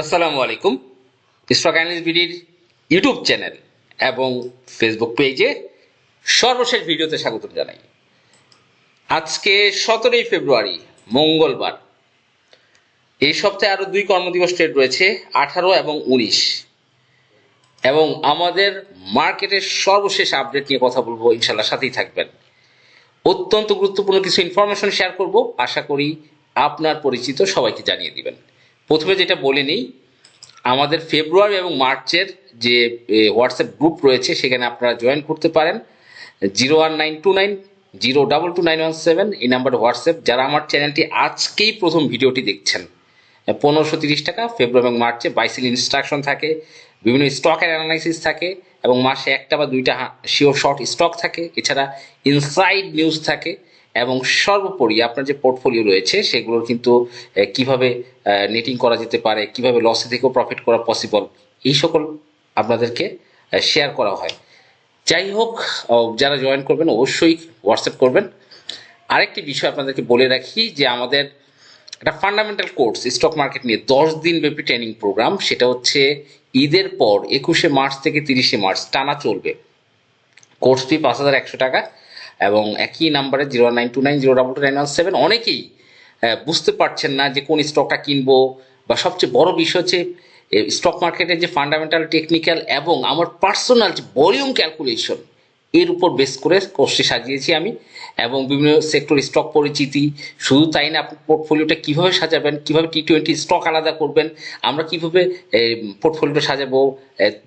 আসসালামু আলাইকুম। Stock analyst বিডির YouTube channel এবং ফেসবুক পেজে সর্বশেষ ভিডিওতে স্বাগত জানাই। আজকে 17ই ফেব্রুয়ারি মঙ্গলবার। এই সপ্তাহে আরো দুই কর্মদিবস ট্রেড রয়েছে, 18 এবং 19, এবং আমাদের মার্কেটের সর্বশেষ আপডেট নিয়ে কথা বলবো। ইনশাল্লাহ সাথেই থাকবেন। অত্যন্ত গুরুত্বপূর্ণ কিছু ইনফরমেশন শেয়ার করব, আশা করি আপনার পরিচিত সবাইকে জানিয়ে দিবেন। প্রথমে যেটা বলে নেই, আমাদের ফেব্রুয়ারি এবং মার্চের যে হোয়াটসঅ্যাপ গ্রুপ রয়েছে সেখানে আপনারা জয়েন করতে পারেন। 01929 0229117 এই নাম্বারে হোয়াটসঅ্যাপ। যারা আমার চ্যানেলটি আজকেই প্রথম ভিডিওটি দেখছেন, 1530 টাকা ফেব্রুয়ারি এবং মার্চে বাইসেল ইনস্ট্রাকশন থাকে, বিভিন্ন স্টকের অ্যানালাইসিস থাকে, এবং মাসে একটা বা দুইটা শিওর শর্ট স্টক থাকে। এছাড়া ইনসাইড নিউজ থাকে, এবং সর্বোপরি আপনার যে পোর্টফোলিও রয়েছে সেগুলোর কিন্তু কিভাবে নেটিং করা যেতে পারে, কিভাবে লসে থেকেও প্রফিট করা পসিবল, এই সকল আপনাদেরকে শেয়ার করা হয়। যাই হোক, যারা জয়েন করবেন অবশ্যই হোয়াটসঅ্যাপ করবেন। আরেকটি বিষয় আপনাদেরকে বলে রাখি যে আমাদের একটা ফান্ডামেন্টাল কোর্স স্টক মার্কেট নিয়ে 10 দিন ব্যাপী ট্রেনিং প্রোগ্রাম, সেটা হচ্ছে ঈদের পর 21শে মার্চ থেকে 30শে মার্চ টানা চলবে। কোর্স ফি 5100 টাকা, এবং একই নাম্বারে 01929 0229117। অনেকেই বুঝতে পারছেন না যে কোন স্টকটা কিনবো, বা সবচেয়ে বড় বিষয় হচ্ছে স্টক মার্কেটের যে ফান্ডামেন্টাল, টেকনিক্যাল এবং আমার পার্সোনাল যে ভলিউম ক্যালকুলেশন, এর উপর বেস করে কোর্সটি সাজিয়েছি আমি। এবং বিভিন্ন সেক্টর স্টক পরিচিতি, শুধু তাই না, আপনি পোর্টফোলিওটা কিভাবে সাজাবেন, কিভাবে T20 স্টক আলাদা করবেন, আমরা কিভাবে পোর্টফোলিওটা সাজাবো,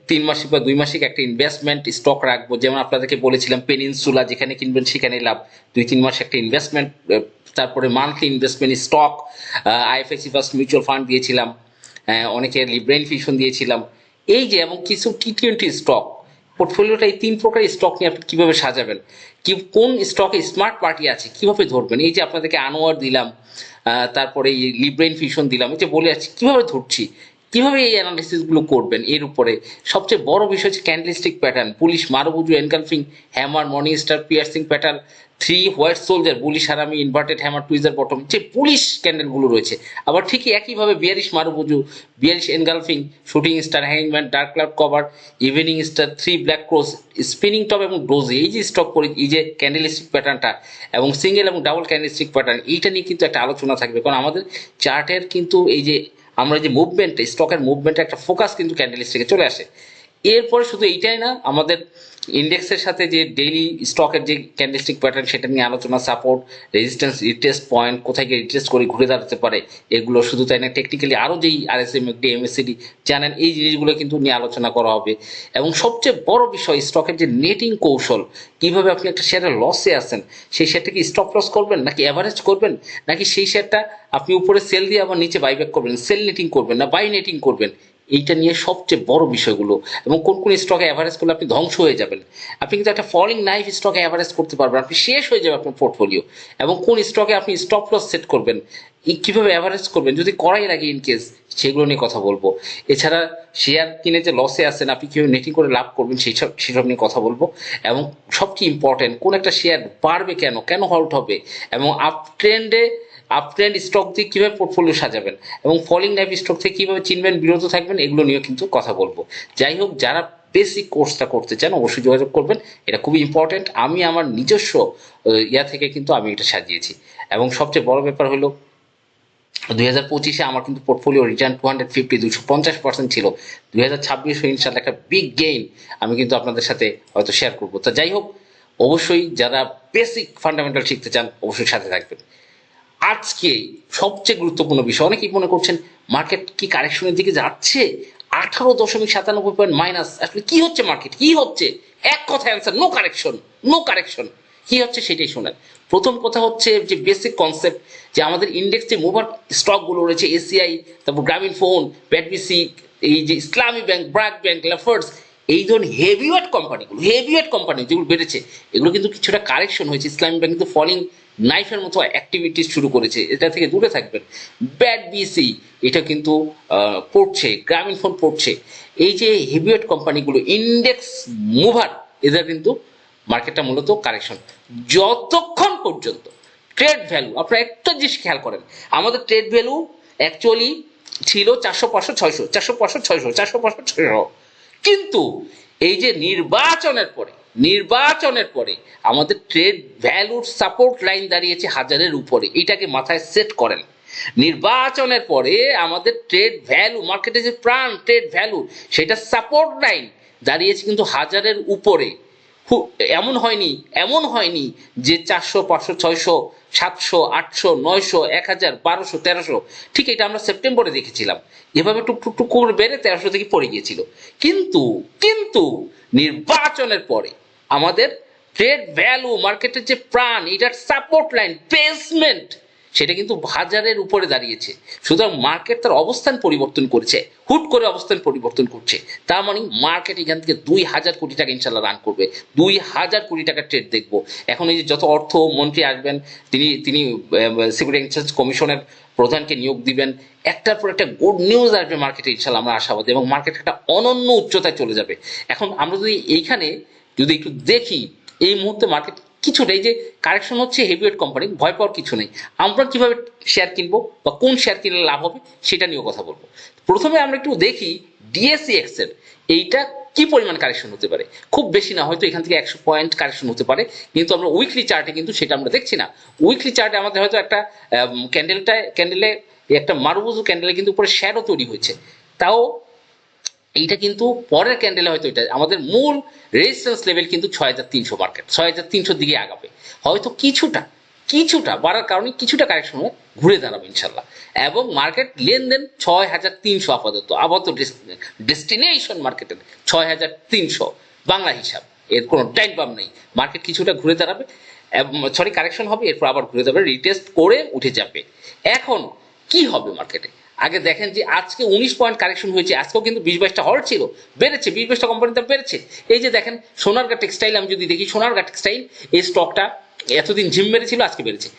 3 মাসিক বা 2 মাসিক একটা ইনভেস্টমেন্ট স্টক রাখবো। যেমন আপনাদেরকে বলেছিলাম পেনিনসুলা, যেখানে কিনবেন সেখানে লাভ, 2-3 মাস একটা ইনভেস্টমেন্ট, তারপরে monthly investment stock, IFIC first mutual fund দিয়েছিলাম, অনেকে লিব্রেন ফিউশন দিয়েছিলাম। এই যে, এবং কিছু T20 স্টক পোর্টফোলিওটা, এই 3 প্রকার স্টক নিয়ে আপনি কিভাবে সাজাবেন, কি কোন স্টকে স্মার্ট পার্টি আছে কিভাবে ধরবেন, এই যে আপনাদেরকে আনোয়ার দিলাম, তারপরে এই লিব্রেন ফিউশন দিলাম, এই যে বলে যাচ্ছি কিভাবে ধরছি, কিভাবে এই অ্যানালিসিসগুলো করবেন। এর উপরে সবচেয়ে বড় বিষয় হচ্ছে candlestick pattern, bullish marubozu engulfing hammer, morning star, piercing pattern, 3 white soldier, bullish harami, inverted hammer, tweezer bottom, যে বুলিশ ক্যান্ডেলগুলো রয়েছে। আবার ঠিকই একইভাবে bearish marubozu, bearish engulfing, shooting star, হ্যাংম্যান, dark cloud cover, evening star, 3 black cross, spinning top এবং doji, এই যে স্টক করে, এই যে ক্যান্ডেলস্টিক প্যাটার্নটা, এবং সিঙ্গেল এবং ডাবল ক্যান্ডেলস্টিক প্যাটার্ন, এইটা নিয়ে কিন্তু একটা আলোচনা থাকবে। কারণ আমাদের চার্টের কিন্তু এই যে আমরা যে মুভমেন্ট, স্টকের মুভমেন্টের একটা ফোকাস কিন্তু ক্যান্ডেলস্টিকে চলে আসে। এরপরে শুধু এইটাই না, আমাদের ইন্ডেক্সের সাথে যে ডেইলি স্টকের যে ক্যান্ডেলস্টিক প্যাটার্ন, সেটা নিয়ে আলোচনা, সাপোর্ট, রেজিস্ট্যান্স, রিটেস্ট পয়েন্ট, কোথায় গিয়ে রিটেস্ট করে ঘুরে দাঁড়াতে পারে, এগুলো শুধু তাই না, টেকনিক্যালি আরও যেই আরএসএম, এমএসসিডি জানেন, এই জিনিসগুলো কিন্তু নিয়ে আলোচনা করা হবে। এবং সবচেয়ে বড় বিষয় স্টকের যে নেটিং কৌশল, কিভাবে আপনি একটা শেয়ারের লসে আছেন, সেই শেয়ারটাকে স্টপ লস করবেন নাকি অ্যাভারেজ করবেন, নাকি সেই শেয়ারটা আপনি উপরে সেল দিয়ে আবার নিচে বাইব্যাক করবেন, সেল নেটিং করবেন না বাই নেটিং করবেন, এইটা নিয়ে সবচেয়ে বড় বিষয়গুলো। এবং কোন কোন স্টকে অ্যাভারেজ করলে আপনি ধ্বংস হয়ে যাবেন। আপনি কিন্তু একটা ফলিং নাইফ স্টকে অ্যাভারেজ করতে পারবেন, আপনি শেষ হয়ে যাবে আপনার পোর্টফোলিও। এবং কোন স্টকে আপনি স্টপ লস সেট করবেন, কিভাবে অ্যাভারেজ করবেন যদি করাই লাগে ইন কেস, সেগুলো নিয়ে কথা বলবো। এছাড়া শেয়ার কিনে যে লসে আসেন আপনি কীভাবে নেটিং করে লাভ করবেন, সেসব নিয়ে কথা বলবো। এবং সবচেয়ে ইম্পর্টেন্ট, কোন একটা শেয়ার বাড়বে, কেন কেন হল্ট হবে, এবং আপট্রেন্ড স্টক দিয়ে কীভাবে পোর্টফোলিও সাজাবেন, এবং ফলিং নাইফ স্টক থেকে কীভাবে চিনবেন, বিরত থাকবেন, এগুলো নিয়েও কিন্তু কথা বলবো। যাই হোক, যারা বেসিক কোর্সটা করতে চান অবশ্যই যোগাযোগ করবেন, এটা খুবই ইম্পর্টেন্ট। আমি আমার নিজস্ব থেকে কিন্তু আমি এটা সাজিয়েছি। এবং সবচেয়ে বড় ব্যাপার হলো 2025-এ আমার কিন্তু পোর্টফোলিও রিটার্ন 250-250% ছিল। 2026 ইনশাল্লাহ একটা বিগ গেইন আমি কিন্তু আপনাদের সাথে হয়তো শেয়ার করবো। তা যাই হোক, অবশ্যই যারা বেসিক ফান্ডামেন্টাল শিখতে চান অবশ্যই সাথে থাকবেন। আজকে সবচেয়ে গুরুত্বপূর্ণ বিষয়, অনেকেই মনে করছেন মার্কেট কি কারেকশনের দিকে যাচ্ছে, 18.97 পয়েন্ট মাইনাস, আসলে কি হচ্ছে, মার্কেট কি হচ্ছে, এক কথা answer, no correction, no correction. কি হচ্ছে সেটাই শোনেন। প্রথম কথা হচ্ছে যে বেসিক কনসেপ্ট, যে আমাদের ইন্ডেক্স যে মুভার স্টকগুলো রয়েছে, এসিআই, তারপর গ্রামীণ ফোন, প্যাটবিসি, এই যে ইসলামী ব্যাংক, ব্র্যাক ব্যাংক, লাফার্স, এই ধরনের হেভিওয়েট কোম্পানি যেগুলো বেড়েছে, এগুলো কিন্তু কিছুটা কারেকশন হয়েছে। ইসলামী ব্যাংক কিন্তু ফলিং নাইফের মতো অ্যাক্টিভিটিস শুরু করেছে, এটা থেকে দূরে থাকবেন। ব্যাড বিসি এটা কিন্তু পড়ছে, গ্রামীণ ফোন পড়ছে। এই যে হেভিওয়েট কোম্পানিগুলো ইন্ডেক্স মুভার, এদের কিন্তু মার্কেটটা মূলত কারেকশন। যতক্ষণ পর্যন্ত ট্রেড ভ্যালু, আপনারা একটা জিনিস খেয়াল করেন, আমাদের ট্রেড ভ্যালু অ্যাকচুয়ালি ছিল 400 500 600 কিন্তু এই যে নির্বাচনের পরে আমাদের ট্রেড ভ্যালুর সাপোর্ট লাইন দাঁড়িয়েছে 1000-এর উপরে। এটাকে মাথায় সেট করেন। নির্বাচনের পরে আমাদের ট্রেড ভ্যালু, মার্কেটে যে প্রাণ ট্রেড ভ্যালু, সেটা সাপোর্ট লাইন দাঁড়িয়েছে কিন্তু 1000-এর উপরে। এমন হয়নি যে 400 500 600 700 800 1000 1200 1300, ঠিক এটা আমরা সেপ্টেম্বরে দেখেছিলাম, এভাবে টুক করে বেড়ে 1300 থেকে পড়ে গিয়েছিল। কিন্তু কিন্তু নির্বাচনের পরে আমাদের ট্রেড ভ্যালু, মার্কেটের যে প্রাণ, এটার সাপোর্ট লাইন, বেসমেন্ট, সেটা কিন্তু 1000-এর উপরে দাঁড়িয়েছে। সুতরাং মার্কেট তার অবস্থান পরিবর্তন করছে, হুট করে অবস্থান পরিবর্তন করছে। তার মানে মার্কেট এখান থেকে 2000 কোটি টাকা ইনশাল্লাহ রান করবে, 2000 কোটি টাকার ট্রেড দেখবো। এখন এই যে যত অর্থমন্ত্রী আসবেন, তিনি সিকিউরিটি এক্সচেঞ্জ কমিশনের প্রধানকে নিয়োগ দিবেন, একটার পর একটা গুড নিউজ আসবে মার্কেটে ইনশাল্লাহ, আমরা আশাবাদী, এবং মার্কেট একটা অনন্য উচ্চতায় চলে যাবে। এখন আমরা যদি একটু দেখি, এই মুহূর্তে মার্কেট কিছুটা, এই যে কারেকশন হচ্ছে হেভিওয়েট কোম্পানি, ভয় পাওয়ার কিছু নেই। আমরা কিভাবে শেয়ার কিনবো বা কোন শেয়ার কিনলে লাভ হবে সেটা নিয়েও কথা বলবো। প্রথমে আমরা একটু দেখি ডিএসইএক্স এর এইটা কি পরিমাণ কারেকশন হতে পারে। খুব বেশি না, হয়তো এখান থেকে 100 পয়েন্ট কারেকশন হতে পারে, কিন্তু আমরা উইকলি চার্টে কিন্তু সেটা আমরা দেখছি না। উইকলি চার্টে আমাদের হয়তো একটা ক্যান্ডেলে একটা মারুবুজু ক্যান্ডেলে কিন্তু উপরে শ্যাডো তৈরি হয়েছে, তাও এইটা কিন্তু পরের ক্যান্ডেলে হয়তো এটা আমাদের মূল রেজিস্ট্যান্স লেভেল কিন্তু 6300, মার্কেট 6300 দিকে আগাবে, হয়তো কিছুটা বাড়ার কারণে কিছুটা কারেকশন হয়ে ঘুরে দাঁড়াবে ইনশাল্লাহ। এবং মার্কেট লেনদেন 6300 আপাতত ডেস্টিনেশন মার্কেটের 6300 বাংলা হিসাব, এর কোনো টাইম বাম নেই। মার্কেট কিছুটা ঘুরে দাঁড়াবে, কারেকশন হবে, এরপর আবার ঘুরে দাঁড়াবে, রিটেস্ট করে উঠে যাবে। এখন কি হবে মার্কেটে, আগে দেখেন যে আজকে 19 পয়েন্ট কারেকশন হয়েছে, আজকেও কিন্তু 20-22টা হল্ট ছিল, বেড়েছে 20-22টা কোম্পানির দাম বেড়েছে। এই যে দেখেন সোনারগাঁ টেক্সটাইল, আমি যদি দেখি সোনারগাঁ টেক্সটাইল, এই স্টকটা এতদিন ঝিম মেরেছিল, আজকে বেড়েছে।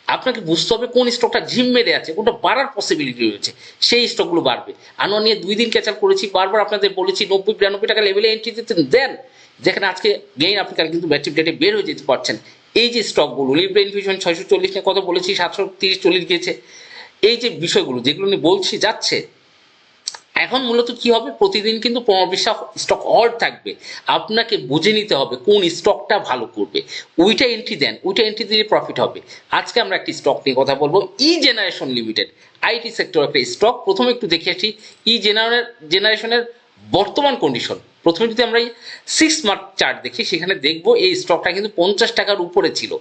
আপনাকে বুঝতে হবে কোন স্টকটা ঝিম মেরে আছে, কোনটা বাড়ার পসিবিলিটি রয়েছে, সেই স্টকগুলো বাড়বে। আনোয়ার নিয়ে 2 দিন ক্যাচাল করেছি, বারবার আপনাদের বলেছি 90-92 টাকা লেভেলে এন্ট্রি দিতে দেন। দেখেন আজকে গেইন আপনি কিন্তু ব্যাটিভ ডেটে বের হয়ে যেতে পারছেন। এই যে স্টকগুলো, লিব্রা ইনফিউশন 640 নিয়ে কথা বলেছি, 730-40 গিয়েছে। এই যে বিষয়গুলো যেগুলো নিয়ে বলছি যাচ্ছে, এখন মূলত কি হবে, প্রতিদিন কিন্তু 15-20টা স্টক হল্ট থাকবে, আপনাকে বুঝে নিতে হবে কোন স্টকটা ভালো করবে, ওইটা এন্ট্রি দেন, ওইটা এন্ট্রি দিলে প্রফিট হবে। আজকে আমরা একটি স্টক নিয়ে কথা বলবো, ই জেনারেশন লিমিটেড, আইটি সেক্টর একটা স্টক। প্রথমে একটু দেখে আসি ই জেনারেশনের বর্তমান কন্ডিশন। প্রথমে যদি আমরা 6 মান্থ চার্ট দেখি, সেখানে দেখবো এই স্টকটা কিন্তু 50 টাকার উপরে ছিল,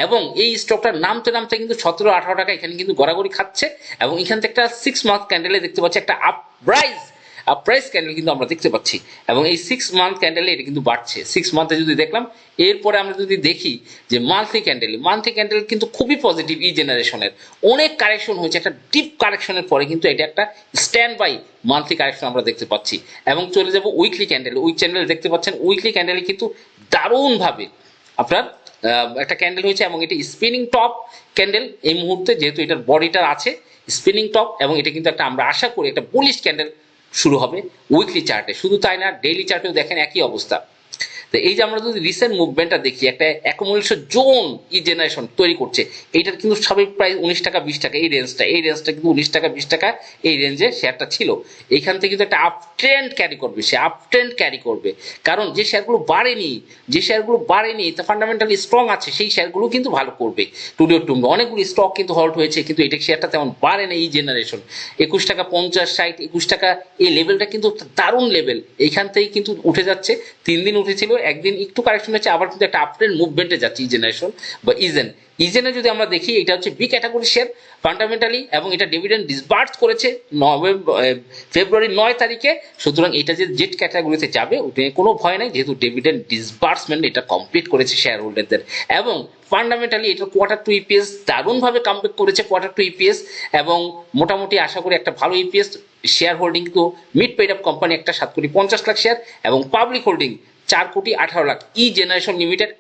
এবং এই স্টকটার নামতে কিন্তু 17-18 টাকা এখানে কিন্তু গড়াগড়ি খাচ্ছে। এবং এখান থেকে একটা 6 মান্থ ক্যান্ডেলে দেখতে পাচ্ছি একটা প্রাইস ক্যান্ডেল কিন্তু আমরা দেখতে পাচ্ছি, এবং এই 6 মান্থ ক্যান্ডেলে এটা কিন্তু বাড়ছে। 6 মান্থে যদি দেখলাম, এরপরে আমরা যদি দেখি যে মান্থলি ক্যান্ডেল কিন্তু খুবই পজিটিভ। ই জেনারেশনের অনেক কারেকশন হয়েছে, একটা ডিপ কারেকশনের পরে কিন্তু এটা একটা স্ট্যান্ড বাই মান্থলি কারেকশন আমরা দেখতে পাচ্ছি। এবং চলে যাব উইকলি ক্যান্ডেল দেখতে পাচ্ছেন, উইকলি ক্যান্ডেলে কিন্তু দারুণভাবে আপনার একটা ক্যান্ডেল হয়েছে, এবং এটি স্পিনিং টপ ক্যান্ডেল এই মুহূর্তে, যেহেতু এটার বডিটা আছে স্পিনিং টপ, এবং এটা কিন্তু একটা আমরা আশা করি একটা বুলিশ ক্যান্ডেল শুরু হবে উইকলি চার্টে। শুধু তাই না, ডেইলি চার্টেও দেখেন একই অবস্থা। তো এই যে আমরা যদি রিসেন্ট মুভমেন্টটা দেখি, একটা অ্যাকুমুলেশন জোন ই জেনারেশন তৈরি করছে, এইটার কিন্তু স্বাভাবিক প্রাইস 19 টাকা 20 টাকা, এই রেঞ্জটা কিন্তু 19 টাকা 20 টাকা এই রেঞ্জে শেয়ারটা ছিল। এইখান থেকে কিন্তু একটা আপ ট্রেন্ড ক্যারি করবে, কারণ যে শেয়ারগুলো বাড়েনি তা ফান্ডামেন্টালি স্ট্রং আছে, সেই শেয়ারগুলো কিন্তু ভালো করবে। টুডে অনেকগুলো স্টক কিন্তু হল্ট হয়েছে, কিন্তু এটা শেয়ারটা তেমন বাড়ে না। এই জেনারেশন 21 টাকা 50 60 21 টাকা, এই লেভেলটা কিন্তু দারুণ লেভেল, এইখান থেকেই কিন্তু উঠে যাচ্ছে। 3 দিন উঠেছিল, একদিন একটু কারেকশন হচ্ছে, আবার কিন্তু একটা আপট্রেন্ড মুভমেন্টে যাচ্ছে ই জেনারেশন বা ইজেনে যদি আমরা দেখি, এটা হচ্ছে বি ক্যাটাগরি শেয়ার ফান্ডামেন্টালি, এবং এটা ডিভিডেন্ড ডিসবার্স করেছে ফেব্রুয়ারি 9 তারিখে। সুতরাং এটা যে জেট ক্যাটাগরিতে যাবে ওটা কোনো ভয় নাই, যেহেতু ডিভিডেন্ড ডিসবার্সমেন্ট এটা কমপ্লিট করেছে শেয়ার হোল্ডারদের। এবং ফান্ডামেন্টালি এটা Q2 ইপিএস দারুণভাবে কামব্যাক করেছে, Q2 ইপিএস, এবং মোটামুটি আশা করি একটা ভালো ইপিএস। শেয়ার হোল্ডিং কিন্তু মিড পেইড আপ কোম্পানি একটা 7 কোটি 50 লাখ শেয়ার, এবং public holding 4,18,00,000 E generation limited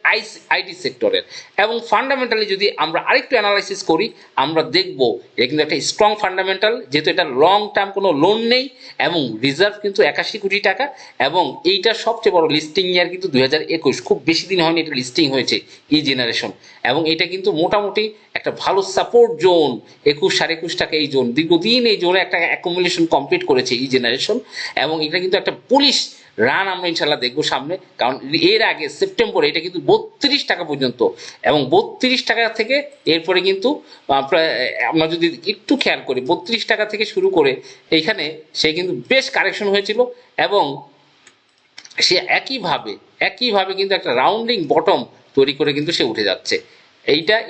IT সেক্টরের। এবং ফান্ডামেন্টালি যদি আমরা আরেকটু অ্যানালাইসিস করি, আমরা দেখব এটা কিন্তু একটা স্ট্রং ফান্ডামেন্টাল, যেহেতু এটা লং টার্ম কোনো লোন নেই এবং রিজার্ভ কিন্তু 81 কোটি টাকা। এবং এইটা সবচেয়ে বড় লিস্টিং ইয়ার কিন্তু 2021, খুব বেশি দিন হয়নি এটা লিস্টিং হয়েছে ই জেনারেশন। এবং এটা কিন্তু মোটামুটি একটা ভালো সাপোর্ট জোন, 21-21.5 টাকা এই জোন, দীর্ঘদিন এই জোনে একটা অ্যাকুমুলেশন কমপ্লিট করেছে ই জেনারেশন। এবং এটা কিন্তু একটা বুলিশ রান আমরা ইনশাল্লাহ দেখবো সামনে, কারণ এর আগে সেপ্টেম্বরে এটা কিন্তু 32 টাকা পর্যন্ত, এবং 32 টাকা থেকে এরপরে কিন্তু আমরা যদি একটু খেয়াল করি 32 টাকা থেকে শুরু করে এইখানে সে কিন্তু বেশ কারেকশন হয়েছিল, এবং সে একইভাবে কিন্তু একটা রাউন্ডিং বটম তৈরি করে কিন্তু সে উঠে যাচ্ছে।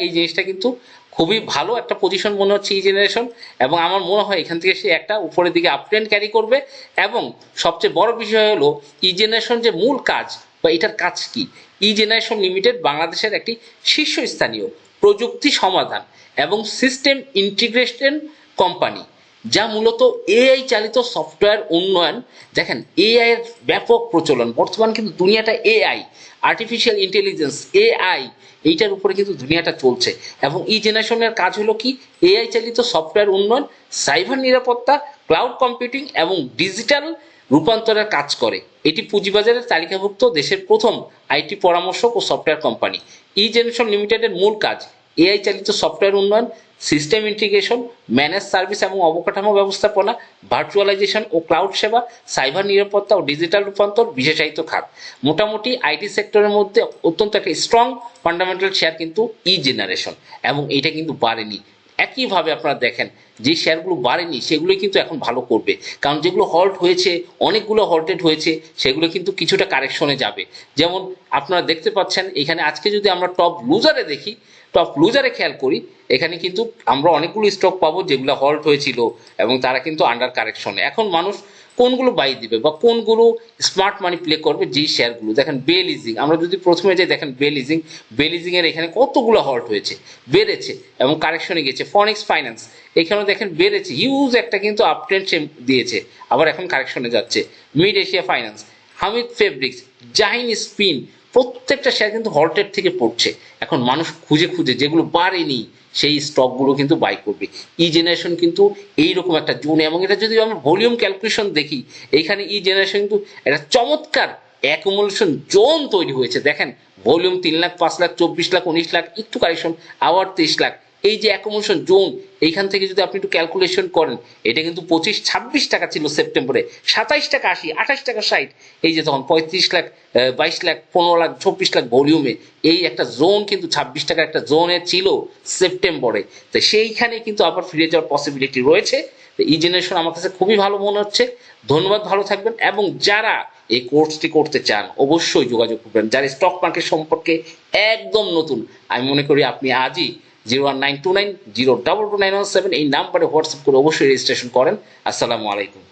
এই জিনিসটা কিন্তু খুবই ভালো একটা পজিশন মনে হচ্ছে ই জেনারেশন। এবং আমার মনে হয় এখান থেকে সে একটা উপরের দিকে আপট্রেন্ড ক্যারি করবে। এবং সবচেয়ে বড় বিষয় হলো ই জেনারেশন যে মূল কাজ বা এটার কাজ কি, ই জেনারেশন লিমিটেড বাংলাদেশের একটি শীর্ষস্থানীয় প্রযুক্তি সমাধান এবং সিস্টেম ইন্টিগ্রেশন কোম্পানি, যা মূলত এআই চালিত সফটওয়্যার উন্নয়ন। দেখেন এআই এর ব্যাপক প্রচলন বর্তমান, কিন্তু দুনিয়াটা এআই, আর্টিফিশিয়াল ইন্টেলিজেন্স, এআই, এইটার উপরে কিন্তু দুনিয়াটা চলছে। এবং ই জেনারেশনের কাজ হলো কি, এআই চালিত সফটওয়্যার উন্নয়ন, সাইবার নিরাপত্তা, ক্লাউড কম্পিউটিং এবং ডিজিটাল রূপান্তরের কাজ করে। এটি পুঁজিবাজারের তালিকাভুক্ত দেশের প্রথম আইটি পরামর্শক ও সফটওয়্যার কোম্পানি। ই জেনারেশন লিমিটেডের মূল কাজ এআই চালিত সফটওয়্যার উন্নয়ন, সিস্টেম ইন্টিগ্রেশন, ম্যানেজ সার্ভিস এবং অবকাঠামো ব্যবস্থাপনা, ভার্চুয়ালাইজেশন ও ক্লাউড সেবা, সাইবার নিরাপত্তা ও ডিজিটাল রূপান্তর, বিশেষায়িত খাত। মোটামুটি আইটি সেক্টরের মধ্যে অত্যন্ত একটা স্ট্রং ফান্ডামেন্টাল শেয়ার কিন্তু ই জেনারেশন, এবং এটা কিন্তু বাড়েনি। একইভাবে আপনারা দেখেন যে শেয়ারগুলো বাড়েনি সেগুলোই কিন্তু এখন ভালো করবে, কারণ যেগুলো হল্ট হয়েছে, অনেকগুলো হল্টেড হয়েছে, সেগুলো কিন্তু কিছুটা কারেকশনে যাবে। যেমন আপনারা দেখতে পাচ্ছেন এখানে আজকে যদি আমরা টপ লুজারে দেখি, টপ লুজারে খেয়াল করি, এখানে কিন্তু আমরা অনেকগুলো স্টক পাবো যেগুলো হল্ট হয়েছিল এবং তারা কিন্তু আন্ডার কারেকশনে। এখন মানুষ কোনগুলো বাই দিবে বা কোনগুলো স্মার্ট মানি প্লে করবে, যেই শেয়ারগুলো দেখেন বে লিজিং, আমরা যদি প্রথমে যাই দেখেন বে লিজিং এর এখানে কতগুলো হল্ট হয়েছে, বেড়েছে এবং কারেকশনে গেছে। ফনিক্স ফাইন্যান্স এখানেও দেখেন বেড়েছে, হিউজ একটা কিন্তু আপট্রেন্ড দিয়েছে, আবার এখন কারেকশনে যাচ্ছে। Mid Asia finance, Hamid fabrics, Jahin spin, প্রত্যেকটা শেয়ার কিন্তু হল্টের থেকে পড়ছে। এখন মানুষ খুঁজে যেগুলো বাড়েনি সেই স্টকগুলো কিন্তু বাই করবে। ই জেনারেশন কিন্তু এইরকম একটা জোন, এবং এটা যদি আমরা ভলিউম ক্যালকুলেশন দেখি, এইখানে ই জেনারেশন কিন্তু একটা চমৎকার অ্যাকুমুলেশন জোন তৈরি হয়েছে। দেখেন ভলিউম 3 লাখ, 5 লাখ, 24 লাখ, 19 লাখ, একটু কারেকশন, আবার 23 লাখ, এই যে অ্যাকুমুলেশন জোন, এইখান থেকে যদি আপনি একটু ক্যালকুলেশন করেন, এটা কিন্তু 25-26 টাকা ছিল সেপ্টেম্বরে, 27 টাকা 80, 28 টাকা 60, এই যে তখন 35 লাখ, 22 লাখ, 15 লাখ, 24 লাখ ভলিউমে এই একটা জোন কিন্তু 26 টাকার একটা জোনে ছিল সেপ্টেম্বরে। তো সেইখানে কিন্তু আবার ফিরে যাওয়ার পসিবিলিটি রয়েছে। তো ই জেনারেশন আমার কাছে খুবই ভালো মনে হচ্ছে। ধন্যবাদ, ভালো থাকবেন। এবং যারা এই কোর্সটি করতে চান অবশ্যই যোগাযোগ করবেন। যারা স্টক মার্কেট সম্পর্কে একদম নতুন, আমি মনে করি আপনি আজই 01929022917 এই নাম্বারে হোয়াটসঅ্যাপ করে অবশ্যই রেজিস্ট্রেশন করেন। আসসালামু আলাইকুম।